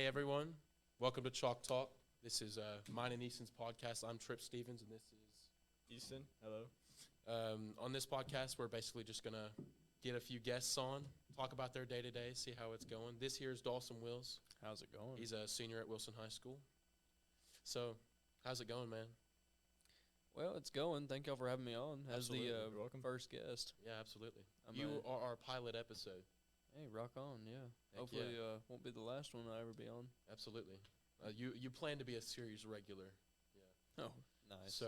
Hey everyone, welcome to Chalk Talk. This is mine and Easton's podcast. I'm Trip Stevens, and this is Easton, hello. on this podcast. We're basically just gonna get a few guests on, talk about their day to day, see how it's going. This here is Dawson Wills. How's it going? He's a senior at Wilson High School. So, how's it going, man? Well, it's going. Thank y'all for having me on as Absolutely. the You're welcome. first guest. Yeah, absolutely. I'm You are our pilot episode. Hey, rock on, yeah. Heck Hopefully yeah. won't be the last one I ever be on. Absolutely. You plan to be a series regular. Oh, nice.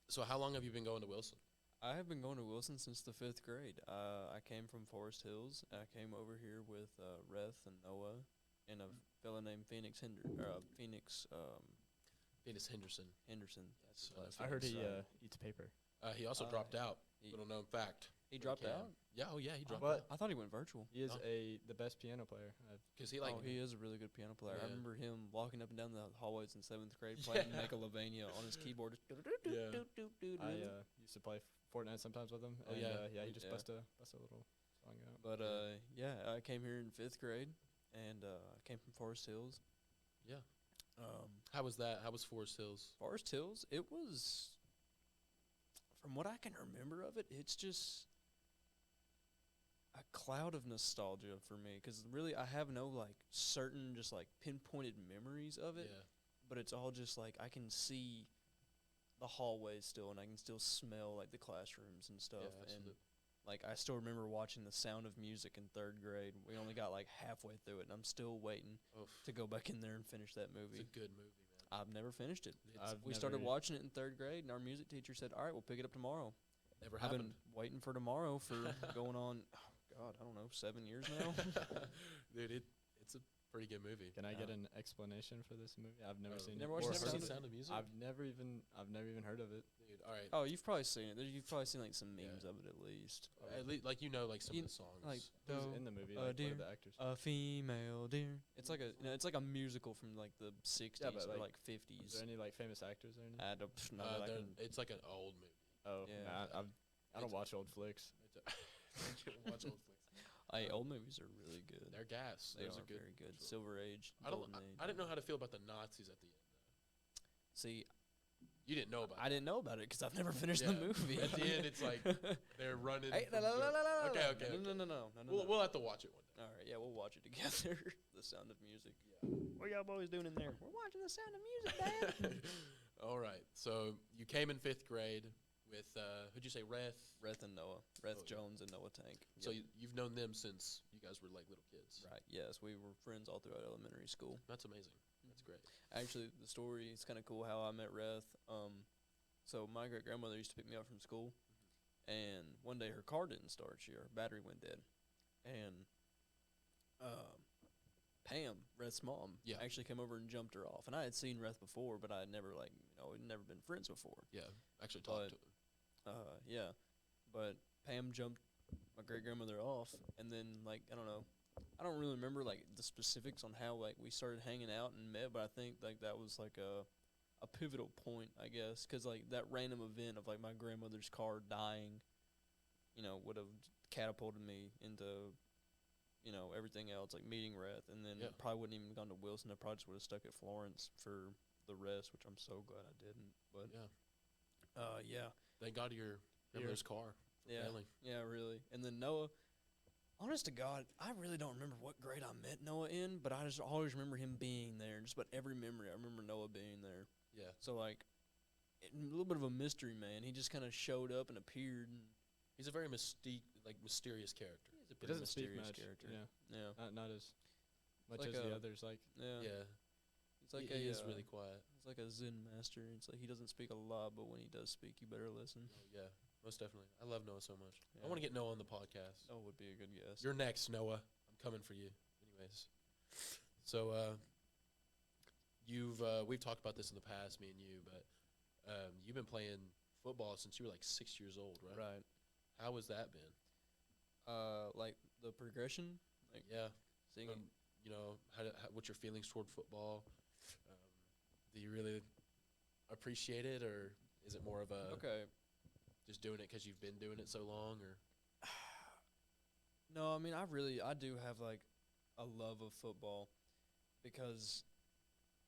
So how long have you been going to Wilson? I have been going to Wilson since the 5th grade. I came from Forest Hills. I came over here with Reth and Noah and a fella named Phoenix Phoenix Henderson. Henderson. Yes, I heard he eats paper. He also dropped out. he- Little known fact. He dropped out? Yeah, he dropped But out. I thought he went virtual. he is Oh. the best piano player. Because he He is a really good piano player. Yeah. I remember him walking up and down the hallways in 7th grade playing Yeah. Megalovania on his keyboard. Yeah. I used to play Fortnite sometimes with him. Oh, And, yeah. he just Yeah. bust a little song out. But I came here in 5th grade, and I came from Forest Hills. Yeah. How was that? How was Forest Hills? Forest Hills, it was, from what I can remember of it, it's just a cloud of nostalgia for me. Because really, I have no like certain just like pinpointed memories of it. Yeah. But it's all just like I can see the hallways still, and I can still smell like the classrooms and stuff. Yeah, and absolutely. like I still remember watching The Sound of Music in 3rd grade. We only got like halfway through it, and I'm still waiting Oof. to go back in there and finish that It's movie. a good movie, man. I've never finished it. It's We started watching it in 3rd grade, and our music teacher said, "All right, we'll pick it up tomorrow." never I've happened. been waiting for tomorrow for going on, oh God, I don't know, 7 years now. Dude, it's a pretty good movie. Can I get an explanation for this movie? I've never seen never it. watched or The Never heard seen of it. Sound of Music? I've never even heard of it. Dude, all right. Oh, you've probably seen it. You've probably seen like some memes Yeah. of it at least. At least, like, like some You- of the songs. like Who's Do, in the movie? a Like, what deer, are the actors? a female deer. It's like it's like a musical from like the 60s Yeah, but, or like, like Is 50s. there any like famous actors or anything? I don't know. that I can- it's like an old movie. Oh, yeah. nah, I don't It's- watch old flicks. You don't watch old flicks. Old movies are really good. They're gas. They Those are good. very good. Silver Age, I don't. Golden Age. I didn't know how to feel about the Nazis at the end. Though. See, You didn't know about. I didn't know about it because I've never finished Yeah. the movie. At the end, it's like they're running. Hey, from no, the- Okay. no. We'll have to watch it one day. All right, yeah, we'll watch it together. The Sound of Music. Yeah. What y'all boys doing in there? We're watching The Sound of Music, Dad. All right. So you came in 5th grade with who'd you say, Reth? Reth and Noah. Oh, Reth yeah. Jones and Noah Tank. So Yep. you've known them since you guys were like little kids. Right, yes, we were friends all throughout elementary school. That's amazing. That's great. Actually, the story is kind of cool how I met Reth. So my great grandmother used to pick me up from school, and one day her car didn't start. Her battery went dead, and Pam, Reth's mom, Yeah. actually came over and jumped her off. And I had seen Reth before, but I had never we'd never been friends before. Yeah. Actually talked to But- him. Yeah, but Pam jumped my great grandmother off, and then I don't know. I don't really remember like the specifics on how like we started hanging out and met, but I think like that was like a pivotal point, I guess, because like that random event of like my grandmother's car dying, would have catapulted me into, everything else, like meeting Reth, and then Yeah. probably wouldn't even gone to Wilson. I probably just would have stuck at Florence for the rest, which I'm so glad I didn't. But Yeah. yeah, Thank God your grandmother's car. For yeah, failing. yeah, really. And then Noah. Honest to God, I really don't remember what grade I met Noah in, but I just always remember him being there. Just about every memory, I remember Noah being there. Yeah. So, a little bit of a mystery man. He just kind of showed up and appeared. And He's a very mysterious character. he's a He pretty doesn't speak mysterious much. character. Yeah, Yeah. not as much Like as the others. Like Yeah. Yeah. He's like he is really quiet. He's like a Zen master. It's like he doesn't speak a lot, but when he does speak, you better listen. Oh, yeah. Most definitely. I love Noah so much. I Yeah. want to get Noah on the podcast. Noah would be a good guess. You're next, Noah. I'm coming for you. Anyways. So we've talked about this in the past, me and you, but you've been playing football since you were like 6 years old, right? Right. How has that been? Like the progression. Like Yeah. seeing. What's your feelings toward football? Do you really appreciate it, or is it more of a Okay. just doing it because you've been doing it so long, or No, I mean I do have like a love of football. because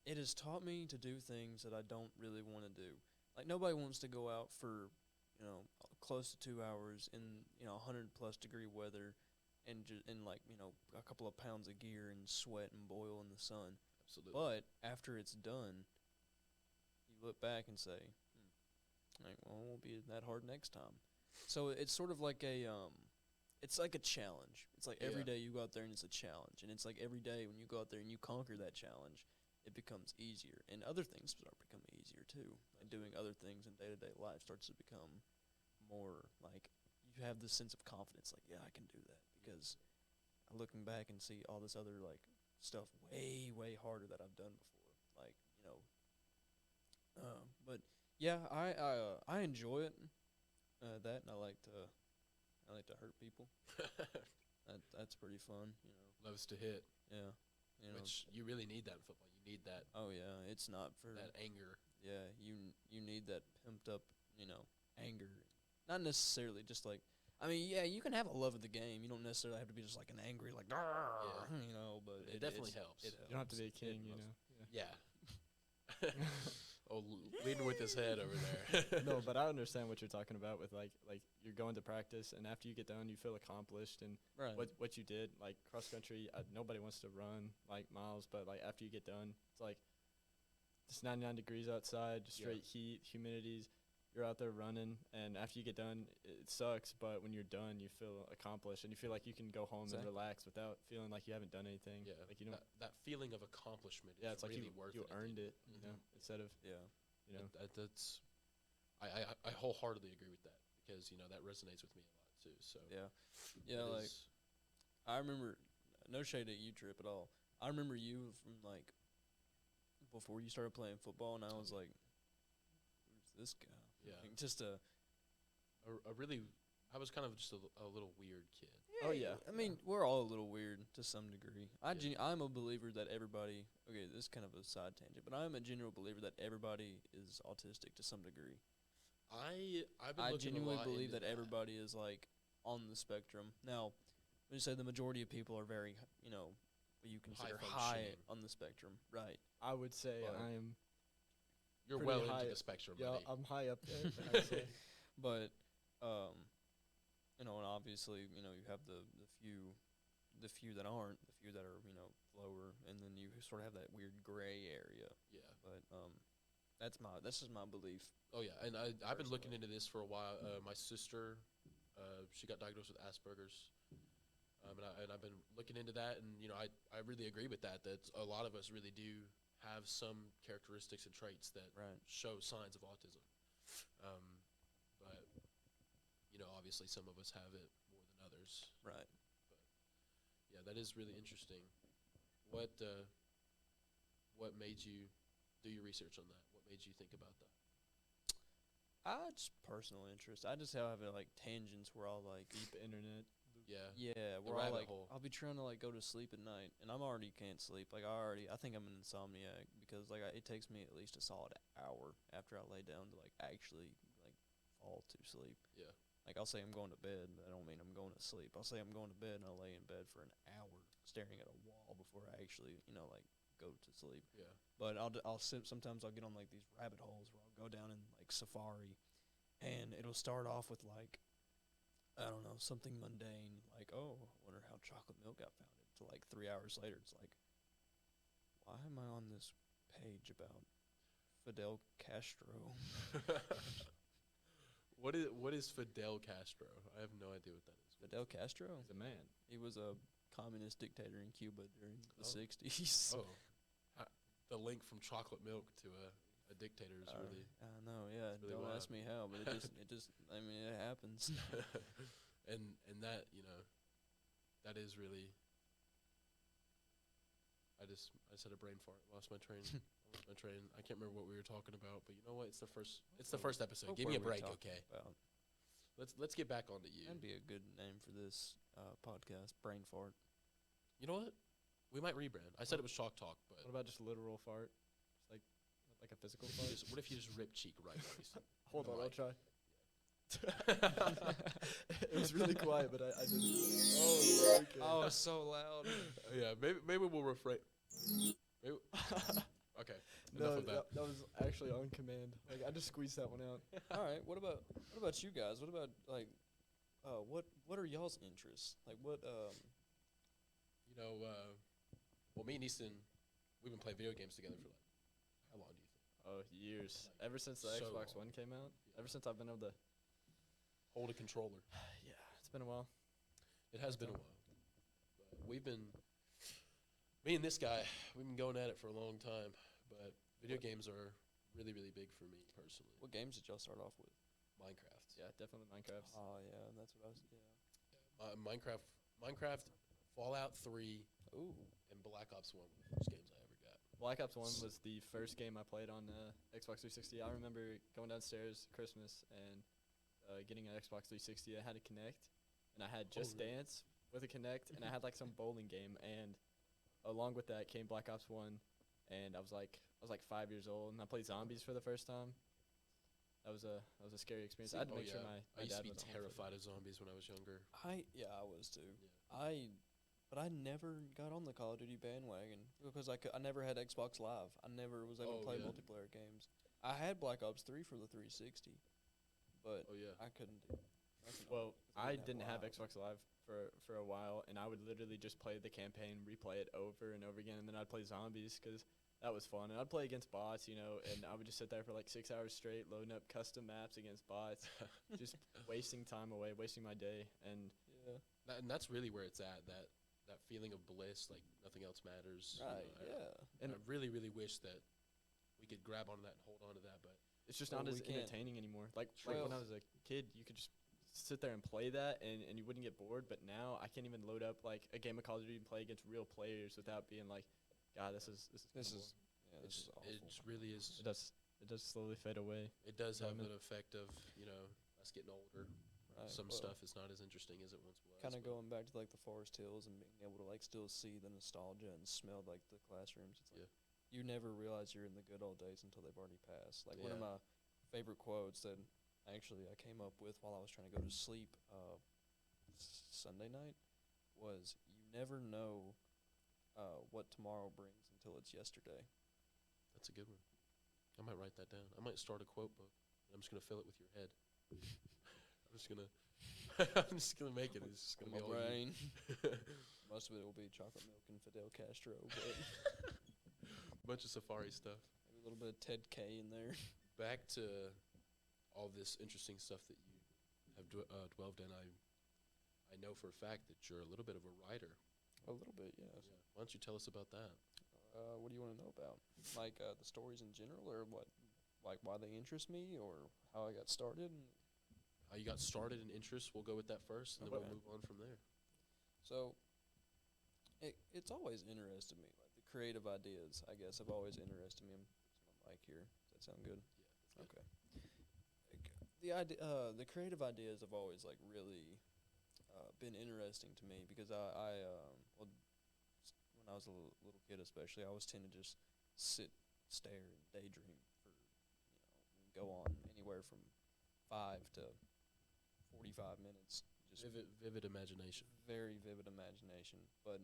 it has taught me to do things that I don't really want to do. Like, nobody wants to go out for, close to 2 hours in, 100+ degree weather and like, a couple of pounds of gear and sweat and boil in the sun. Absolutely. But after it's done, you look back and say, like, well, it won't be that hard next time. So it's sort of like it's like a challenge. It's like every Yeah. day you go out there and it's a challenge. And it's like every day when you go out there and you conquer that challenge, it becomes easier. And other things start becoming easier too. Like doing other things in day-to-day life starts to become more like you have this sense of confidence. Like, yeah, I can do that. Because looking back and see all this other, like, stuff way, way harder that I've done before. Like, but yeah, I enjoy it. That and I like to hurt people. That's pretty fun. Loves to hit, Yeah. which you really need that in football. You need that Oh yeah, it's not for that anger. yeah. You need that pumped up, anger. Not necessarily just like. I mean, yeah, you can have a love of the game. You don't necessarily have to be just like an angry, like, but It definitely helps. It You don't have to be a helps. king, Yeah. Leading with his head over there. No, but I understand what you're talking about with like you're going to practice, and after you get done, you feel accomplished, and Right. what you did, like cross country. Nobody wants to run like miles, but like after you get done, it's like it's 99 degrees outside, just straight heat, humidities. You're out there running, and after you get done, it sucks. But when you're done, you feel accomplished, and you feel like you can go home Exactly. and relax without feeling like you haven't done anything. Yeah, like you don't. that feeling of accomplishment. Yeah, is it's like really you worth you it. earned it, Mhm. instead of Yeah. That's I wholeheartedly agree with that because that resonates with me a lot too. So Yeah. Yeah. that Like is- I remember, no shade at you, Trip, at all. I remember you from like before you started playing football, and I was like, "Who's this guy?" Yeah. Like, just a really I was kind of just a little weird kid. Oh, yeah. I mean, we're all a little weird to some degree. I'm a believer that everybody. Okay, this is kind of a side tangent, but I'm a genuine believer that everybody is autistic to some degree. I've been I looking genuinely a lot believe into that everybody is like on the spectrum. Now, when you say the majority of people are very, what you consider high functioning. on the spectrum, right? I would say But I am. You're pretty well high- into the spectrum. Yeah, buddy. I'm high up there. I'd say. But, and obviously, you have the few that aren't, the few that are, lower, and then you sort of have that weird gray area. Yeah. But this is my belief. Oh yeah, and I've been looking Personally. into this for a while. My sister, she got diagnosed with Asperger's, and I've been looking into that, and I really agree with that. That a lot of us really do have some characteristics and traits that Right. show signs of autism. But obviously some of us have it more than others. Right. Yeah, that is really interesting. What made you do your research on that? What made you think about that? Just personal interest. I just have like tangents where I'll like Deep internet. Yeah. yeah, The where I'll rabbit like hole. I'll be trying to like go to sleep at night, and I'm already can't sleep. Like I think I'm an insomniac because like it takes me at least a solid hour after I lay down to like actually like fall to sleep. Yeah. Like I'll say I'm going to bed, but I don't mean I'm going to sleep. I'll say I'm going to bed, and I'll lay in bed for an hour staring at a wall before I actually like go to sleep. Yeah. But I'll sit. Sometimes I'll get on like these rabbit holes where I'll go down in like Safari, and it'll start off with like, I don't know, something mundane, like, oh, I wonder how chocolate milk got founded. To like 3 hours later, it's like, why am I on this page about Fidel Castro? What is Fidel Castro? I have no idea what that is. Fidel Castro? He's a man. He was a communist dictator in Cuba during the Oh. 60s. Oh, the link from chocolate milk to a dictator is really. I know, yeah. it's really Don't wild. ask me how, but it just, I mean, it happens. and that that is really. I just had a brain fart. Lost my train. Lost my train. I can't remember what we were talking about, but you know what? It's the first. It's the first episode. What Give me a were we break, talking okay? about? Let's get back onto you. That'd be a good name for this podcast, Brain Fart. You know what? We might rebrand. I said it was Chalk Talk, but What about just literal fart? Just like a physical what if you fart? just, what if you just rip cheek right now? You said- Hold No, on, I- I'll try. It was really quiet, but I did it. Oh, okay. Oh, it's so loud. Yeah, maybe we'll refrain. Okay. No, Enough of that. that was actually on command. Like I just squeezed that one out. All right. What about you guys? What about like what are y'all's interests? Like what You know, well, me and Easton, we've been playing video games together for like how long do you think? Oh, years. Like, Ever since the so Xbox long. One came out. Yeah. Ever since I've been able to. Hold a controller. Yeah, it's been a while. It has been a while. But we've been, me and this guy, we've been going at it for a long time. But video games are really, really big for me personally. what games did y'all start off with? Minecraft. Yeah, definitely Minecraft. Oh yeah, that's what I was. Yeah. Minecraft, Fallout 3, Ooh. and Black Ops 1 were the first games I ever got. Black Ops 1 was the first game I played on Xbox 360. I remember going downstairs Christmas and getting an Xbox 360. I had a Kinect, and I had Just really? Dance with a Kinect, and I had like some bowling game. And along with that came Black Ops 1, and I was like 5 years old, and I played zombies for the first time. That was a scary experience. I had to make sure my I used dad to be was at home for terrified of zombies when I was younger. I was too. Yeah. But I never got on the Call of Duty bandwagon because I never had Xbox Live. I never was able to Oh, play yeah. multiplayer games. I had Black Ops 3 for the 360, but Oh yeah. I couldn't do nothing on Well, it 'cause I didn't have Live. Xbox Live for a while, and I would literally just play the campaign, replay it over and over again, and then I'd play zombies because that was fun. And I'd play against bots, and I would just sit there for like 6 hours straight, loading up custom maps against bots, just wasting time away, wasting my day. And Yeah. And that's really where it's at. That feeling of bliss, like nothing else matters. Right. You know, Yeah. And I really, really wish that we could grab onto that and hold on to that, but it's just Well, not as we can't. entertaining anymore. Like Well- when I was a kid, you could just sit there and play that, and you wouldn't get bored. But now I can't even load up like a game of Call of Duty and play against real players without being like, God, this is This kinda is yeah. This is awful. it just really is. boring." It does slowly fade away. It does have Moment. an effect of us getting older. Right, Some well, stuff is not as interesting as it once was. kind of but going back to like the Forest Hills and being able to like still see the nostalgia and smell like the classrooms. It's like you never realize you're in the good old days until they've already passed. Like one of Yeah. my favorite quotes that actually I came up with while I was trying to go to sleep Sunday night was, "You never know what tomorrow brings until it's yesterday." That's a good one. I might write that down. I might start a quote book. And I'm just gonna fill it with your head. I'm just gonna. I'm just gonna make it. It's just gonna My be all you. brain. Most of it will be chocolate milk and Fidel Castro, but Bunch of safari stuff. maybe a little bit of Ted K in there. Back to all this interesting stuff that you have dwelled in. I know for a fact that you're a little bit of a writer. A little bit, yes. Yeah. Why don't you tell us about that? What do you want to know about? Like the stories in general, or what? Like why they interest me, or how I got started? How you got started in interest? We'll go with that first, and then Okay. we'll move on from there. So, it's always interested me. Like the creative ideas, I guess, have always interested me. I'm fixing my mic here. Does that sound good? Yeah. Okay. The creative ideas have always like really been interesting to me because when I was a little kid, especially, I always tend to just stare, and daydream for go on anywhere from 5 to 45 minutes. Just Vivid imagination. very vivid imagination, but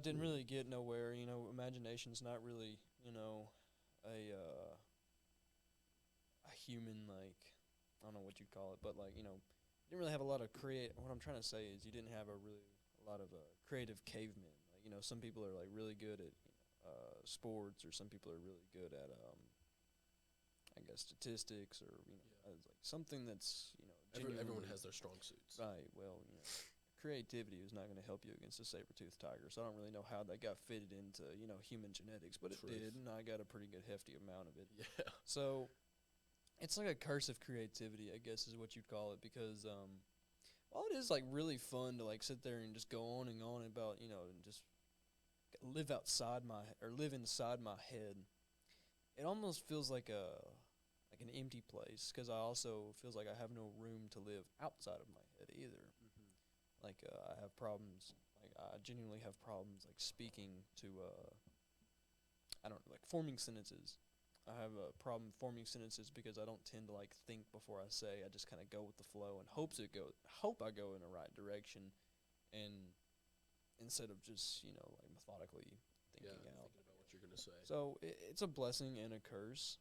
didn't really get nowhere. Imagination's not really a human, like, I don't know what you'd call it, but like didn't really have a lot of what I'm trying to say is you didn't have a lot of creative cavemen. Like some people are like really good at sports, or some people are really good at I guess statistics, or as like something that's Everyone genuinely- has their strong suits. Right. Well, creativity is not going to help you against a saber-toothed tiger. So I don't really know how that got fitted into human genetics, but it Truth. did, and I got a pretty good hefty amount of it. Yeah. So it's like a curse of creativity, I guess, is what you'd call it, because while it is like really fun to like sit there and just go on and on about and just live inside my head, it almost feels like an empty place, because I also feels like I have no room to live outside of my head either. Like I have problems. Like I genuinely have problems like speaking to I don't know, like forming sentences. I have a problem forming sentences because I don't tend to like think before I say. I just kind of go with the flow and hope I go in the right direction, and instead of just like methodically thinking out. Thinking about what you're gonna say. So it's a blessing and a curse,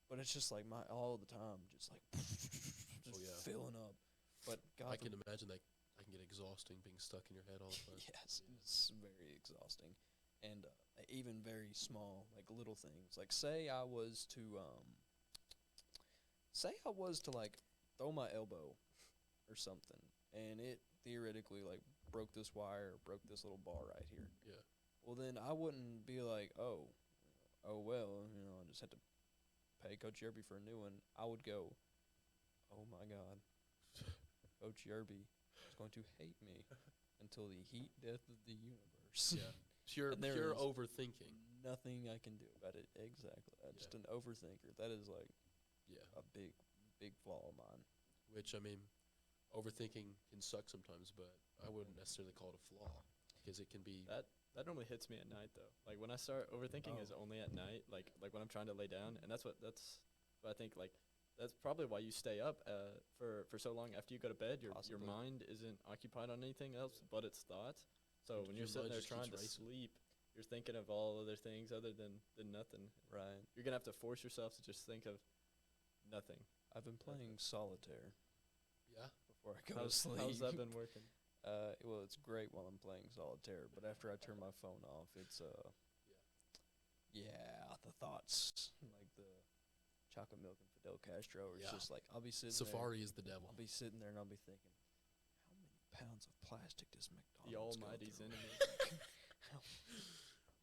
but it's just like my all the time, just like just filling up. But God, I can imagine that I can get exhausting being stuck in your head all the time. yes, it's very exhausting, and even very small, like little things. Like say I was to like throw my elbow or something, and it theoretically like broke this wire, or broke this little bar right here. Yeah. Well, then I wouldn't be like, oh well, I just had to pay Coach Yerby for a new one. I would go, oh my God, Coach Yerby is going to hate me until the heat death of the universe. Yeah. Pure And there pure is overthinking. Nothing I can do about it. Exactly. I'm just an overthinker. That is like Yeah. a big flaw of mine. Which, I mean, overthinking can suck sometimes, but I wouldn't necessarily call it a flaw because it can be. That normally hits me at night though. Like when I start overthinking is only at night. Like when I'm trying to lay down, and that's what I think like that's probably why you stay up for so long after you go to bed. Your mind isn't occupied on anything else but its thoughts. So when you're sitting there trying to sleep, you're thinking of all other things other than nothing. Right. You're gonna have to force yourself to just think of nothing. I've been playing solitaire Yeah. before I go to sleep. How's that been working? Well, it's great while I'm playing solitaire, but after I turn my phone off, it's the thoughts like the chocolate milk and Fidel Castro. Or it's just like I'll be sitting Safari there. is the devil. I'll be sitting there and I'll be thinking, how many pounds of plastic does McDonald's The Almighty's go through? enemy.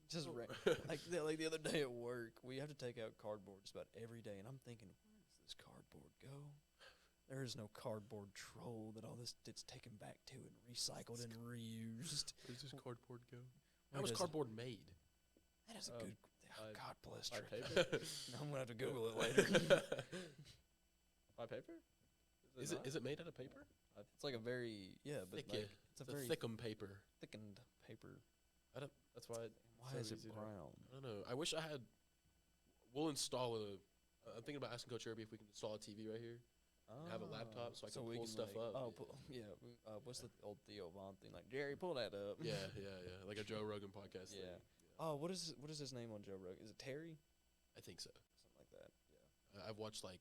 Just like the other day at work, we have to take out cardboard just about every day, and I'm thinking, where does this cardboard go? There is no cardboard troll that all this gets taken back to and recycled and reused. Where does this cardboard go? Where How was does cardboard made? That is a good. God bless by you. paper? Now I'm gonna have to Google it later. By paper? Is it made out of paper? It's like a very but like it's a very thickum paper. thickened paper. That's why. Why so is it easy to- brown? I don't know. I wish I had. We'll install a. I'm thinking about asking Coach Irby if we can install a TV right here. Have a laptop so I can we pull stuff up. Oh, what's the old Theo Von thing? Like, Jerry, pull that up. Yeah. Like a Joe Rogan podcast. Yeah. Thing. Oh, what is his name on Joe Rogan? Is it Terry? I think so. Something like that. Yeah. I've watched like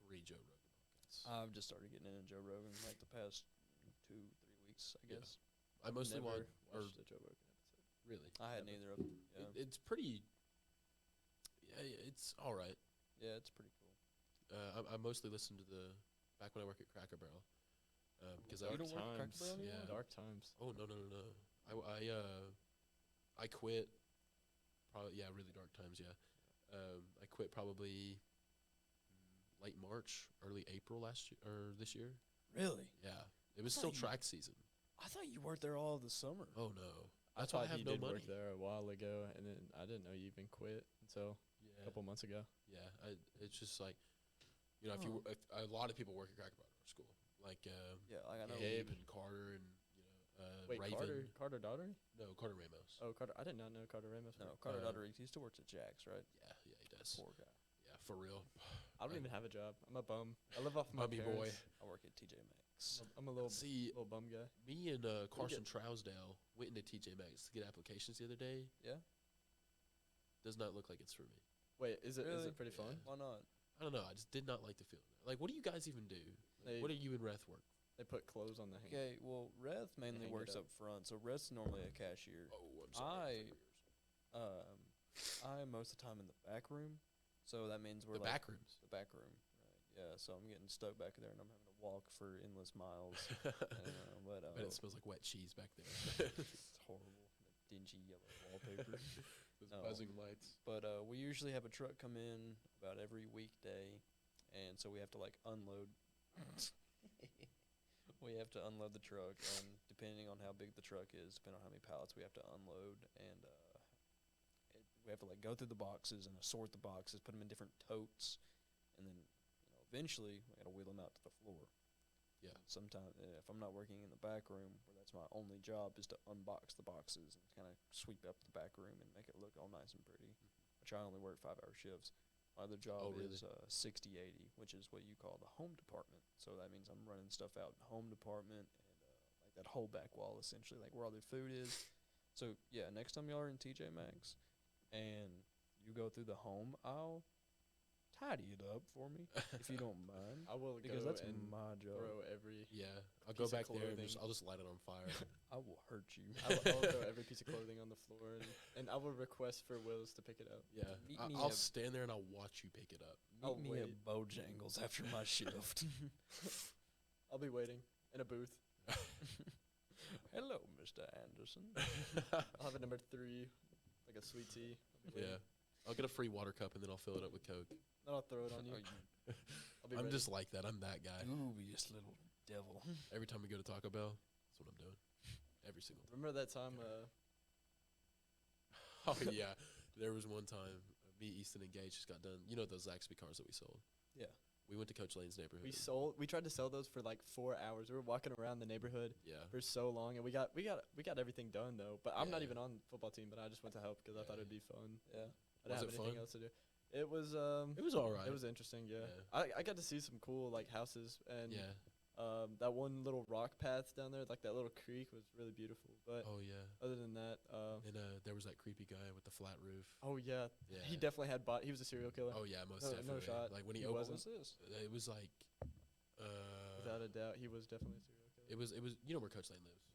3 Joe Rogan podcasts. I've just started getting into Joe Rogan like the past 2-3 weeks, I Yeah. guess. I mostly never watched watched a Joe Rogan episode. really. I had neither of them. Yeah. It's pretty. Yeah, it's all right. Yeah, it's pretty cool. I mostly listen to the back when I work at Cracker Barrel. Because You don't work at Cracker Barrel anymore? Dark times. Oh no. I quit. Probably really dark times. Yeah, I quit probably late March, early April last year or this year. Really? Yeah, it was I still thought you- track season. I thought you worked there all of the summer. Oh no, I that's why I thought have you no did money. work there a while ago, and then I didn't know you even quit until Yeah, a couple months ago. yeah. It's just like, if a lot of people work at Cracker Barrel school, like Yeah, like I know. Gabe and Carter and Wait, Raven. Carter Daughtery? No, Carter Ramos. Oh, Carter. I did not know Carter Ramos. No, worked. Carter Uh, Daughtery, he still works at Jack's, right? Yeah, he does. Poor guy. Yeah, for real. I don't even have a job. I'm a bum. I live off my Bummy boy. parents. I work at TJ Maxx. I'm a little See, little bum guy. me and Carson Trousdale went into TJ Maxx to get applications the other day. Yeah? Does not look like it's for me. Wait, is it Really? pretty fun? Why not? I don't know. I just did not like the feeling. Like, what do you guys even do? Like, They- what do you and Reth work? They put clothes on the hanger. Okay, well, Reth mainly hang it works up. up front, so Reth's normally a cashier. Oh, I'm sorry. I'm most of the time in the back room, so that means we're The like back rooms. the back room, right? Yeah, so I'm getting stuck back there, and I'm having to walk for endless miles. But Bet it smells like wet cheese back there. it's horrible, the dingy yellow wallpaper. Those No. buzzing lights. But we usually have a truck come in about every weekday, and so we have to like unload. We have to unload the truck, and depending on how big the truck is, depending on how many pallets we have to unload, and we have to like go through the boxes and assort the boxes, put them in different totes, and then eventually we got to wheel them out to the floor. Yeah. Sometimes if I'm not working in the back room, where that's my only job is to unbox the boxes and kind of sweep up the back room and make it look all nice and pretty. Which I only work 5-hour shifts. My other job really? is 60/80, which is what you call the home department. So that means I'm running stuff out in the home department and like that whole back wall essentially, like where all their food is. So yeah, next time y'all are in TJ Maxx, and you go through the home aisle, tidy it up for me if you don't mind, I will because go that's and my job. throw every. Yeah, I'll Piece go of back there and clothing. I'll just light it on fire. I will hurt you. I'll throw every piece of clothing on the floor, and I will request for Wills to pick it up. Yeah, Meet me I'll at- stand there and I'll watch you pick it up. I'll Meet me at wait. Bojangles after my shift. I'll be waiting in a booth. Hello, Mr. Anderson. I'll have a number 3, like a sweet tea. I'll be Yeah, waiting. I'll get a free water cup and then I'll fill it up with Coke. Then I'll throw it on you. I'll be I'm ready. just like that. I'm that guy. Dubious little devil. Every time we go to Taco Bell, that's what I'm doing. Every single time. Remember that time? Oh yeah, there was one time me, Easton, and Gage just got done. You know those Zaxby cars that we sold. Yeah. We went to Coach Lane's neighborhood. We tried to sell those for like 4 hours. We were walking around the neighborhood Yeah. for so long, and we got everything done though. But I'm not Yeah. even on the football team, but I just went to help because I thought Yeah. it'd be fun. Yeah. I didn't Was have it anything fun? else to do. It was It was all right. it was interesting. Yeah. Yeah. I got to see some cool like houses, and Yeah. that one little rock path down there, like that little creek, was really beautiful. But Oh yeah. other than that, And there was that creepy guy with the flat roof. oh yeah, Yeah. he definitely had he was a serial killer. Oh yeah, most No- no definitely. shot. Like when he He opened, wasn't. What's this? it was like, Without a doubt, he was definitely a serial killer. it was. You know where Coach Lane lives?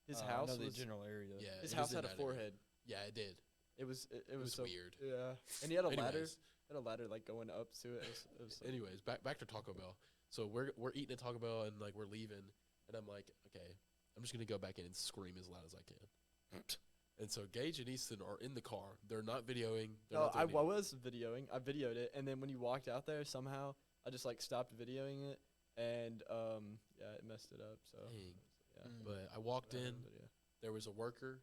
His I house know the was general area. Yeah. his it house was in had a that area. forehead. Yeah, it did. It was it, It was was so weird. Yeah, and he had a ladder. Anyways, Had a ladder like going up to it. It was so anyways, back to Taco Bell. So we're eating at Taco Bell and like we're leaving, and I'm like, okay, I'm just gonna go back in and scream as loud as I can. And so Gage and Easton are in the car. They're not videoing. They're No, not I doing anything. was videoing. I videoed it, and then when you walked out there, somehow I just like stopped videoing it, and yeah, it messed it up. So Dang. yeah, Mm. But I walked in. but yeah. There was a worker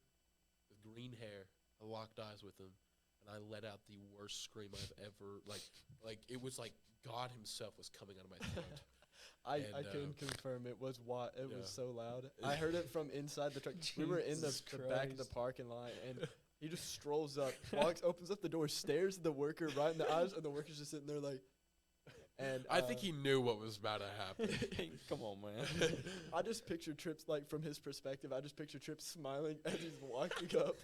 with green hair. I locked eyes with him, and I let out the worst scream I've ever like it was like God Himself was coming out of my throat. I And, can confirm it was it yeah. was so loud. I heard it from inside the truck. We were in the Jesus back of the Christ. parking lot, and he just strolls up, opens up the door, stares at the worker right in the eyes, and the worker's just sitting there like. And I think he knew what was about to happen. Come on, man. I just picture Trips, like, from his perspective, I just picture Trips smiling as he's walking up,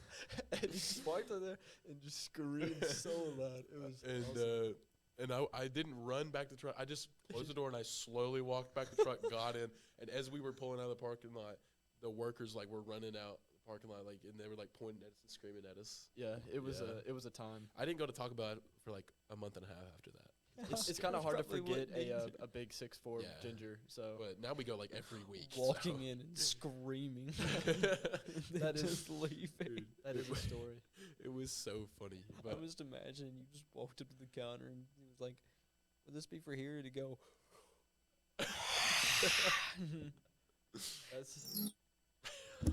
and he just walked in there and just screamed so loud. It was awesome. And I didn't run back to the truck. I just closed the door and I slowly walked back to the truck, got in, and as we were pulling out of the parking lot, the workers like were running out the parking lot, like, and they were like pointing at us and screaming at us. Yeah, it was Yeah. it was a time. I didn't go to Taco Bell for like a month and a half after that. It's kind of hard to Probably forget wouldn't a big 6'4" Yeah. ginger. So But now we go like every week. Walking so. in and screaming. That is- just leaving. Dude, that is a story. it was so funny. I But was imagining you just walked up to the counter and he was like, "Would this be for here to go?" That's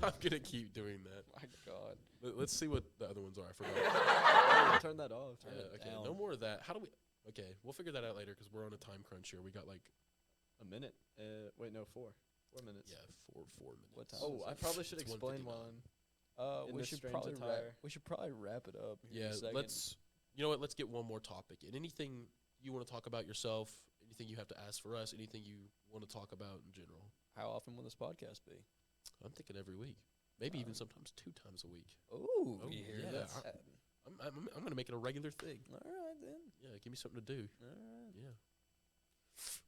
I'm gonna keep doing that. My God. Let's see what the other ones are. I forgot. oh, turn that off. Turn Yeah, it okay, down. no more of that. How do we? Okay, we'll figure that out later because we're on a time crunch here. We got like A minute. Wait, no, 4 minutes. yeah, 4 minutes. What time Oh, is I it? probably should It's explain 1:59. one. In We this should strange probably attire. wrap it up. Here in Yeah, a second. let's. You know what? Let's get one more topic. And anything you want to talk about yourself, anything you have to ask for us, anything you want to talk about in general. How often will this podcast be? I'm thinking every week, maybe even Um, sometimes 2 times a week. Ooh, Oh, you hear yeah, that? I'm gonna make it a regular thing. All right then. Yeah, give me something to do. All right. Yeah,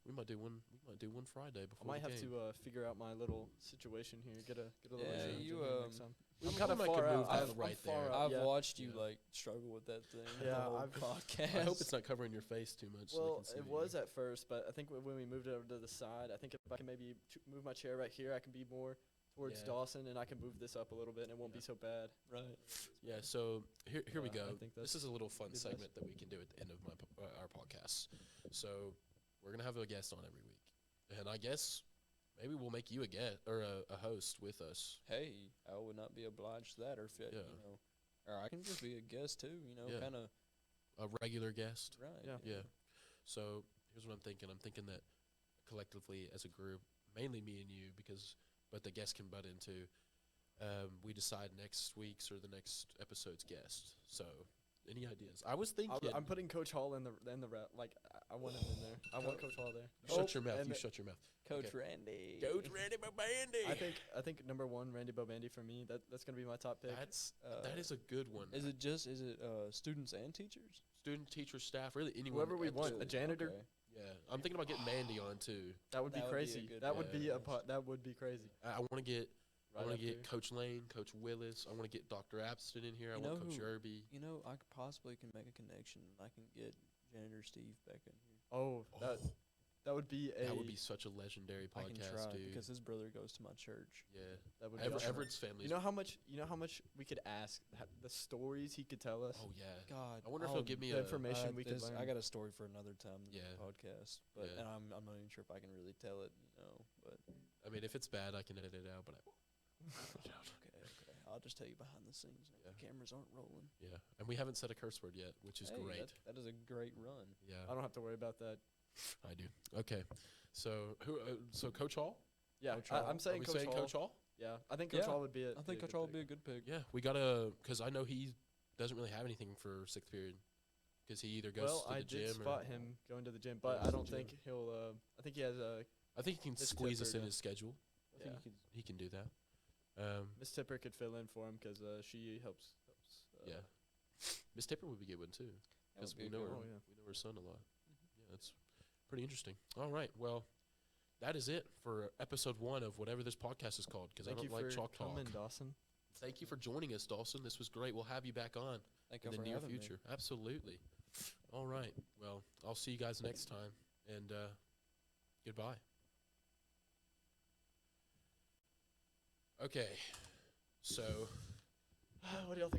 we might do one. We might do one Friday I before might the have game. to figure out my little situation here. Get a little Yeah, change you, in here next um, time. we I'm might- kind of we might far could out. move that I'm right far there. out, I've yeah. watched you Yeah. like struggle with that thing. Yeah, the whole I've- podcast. I hope it's not covering your face too much. so they Well, can see it me. was at first, but I think when we moved it over to the side, I think if I can maybe move my chair right here, I can be more towards Yeah. Dawson, and I can move this up a little bit, and it won't be Yeah. so bad. right. Yeah, so here we Yeah, go. I think This that's is a little fun good segment that we can do at the end of our podcast. So we're gonna have a guest on every week, and I guess maybe we'll make you a guest or a host with us. Hey, I would not be obliged to that, or fit, Yeah. you know, or I can just be a guest too. You know, Yeah. kind of A regular guest. right. Yeah. Yeah. So here's what I'm thinking. I'm thinking that collectively as a group, mainly me and you, but the guest can butt into. We decide next week's or the next episode's guest. So Any ideas? I was thinking. I'm putting Coach Hall in the rep. Like I want him in there. I want Coach Hall there. Shut your mouth. and You shut your mouth. Coach Okay. Randy. Coach Randy Bandy. I think number 1, Randy Bobandy for me. That's gonna be my top pick. That is a good one. Is it students and teachers? Student, teacher, staff, really anyone? Whoever we at want. school. A janitor. Okay. Yeah, I'm thinking about getting Mandy on too. That would be That would be a crazy. good That would be Yeah. that would be crazy. I want to get. I Right want up to get there. Coach Lane, Coach Willis. I want to get Dr. Abston in here. I You want know Coach who- Irby. You know, I could possibly can make a connection. I can get janitor Steve back in here. Oh, that would be a That would be such a legendary I can podcast, try dude. because his brother goes to my church. Yeah, that would be awesome. Everett's family. You know how much we could ask the stories he could tell us. Oh yeah. God, I wonder if he'll give me the a. information we could learn. I got a story for another time in Yeah. the podcast, but Yeah. and I'm not even sure if I can really tell it. But I mean, if it's bad, I can edit it out. But I won't. okay. I'll just tell you behind the scenes. Yeah. The cameras aren't rolling. Yeah, and we haven't said a curse word yet, which is Hey, great. That is a great run. Yeah, I don't have to worry about that. I do. Okay, so who? So Coach Hall. Yeah, Coach Hall. I'm Are saying we Coach saying Hall. Coach Hall? Yeah, I think Coach Yeah, Hall would be. I think Coach Hall would be a good pick. Yeah, we gotta, cause I know he doesn't really have anything for 6th period, cause he either goes Well, to the I gym did spot or him going to the gym, Oh, but to I the don't gym. think he'll. I think he has a. I think he can Miss squeeze us Tipper, in yeah. his schedule. I think Yeah. he can do that. Miss Tipper could fill in for him because she helps. Yeah, Miss Tipper would be a good one too, That because would be we a know good her. one. Oh, yeah. We know her son a lot. Yeah, that's pretty interesting. All right, well, that is it for episode 1 of whatever this podcast is called. Because I Thank don't you like for chalk talk. coming, Dawson. Thank you for joining us, Dawson. This was great. We'll have you back on Thank you in the for near having me. future. Absolutely. All right. Well, I'll see you guys next time, and goodbye. Okay, so What do y'all think?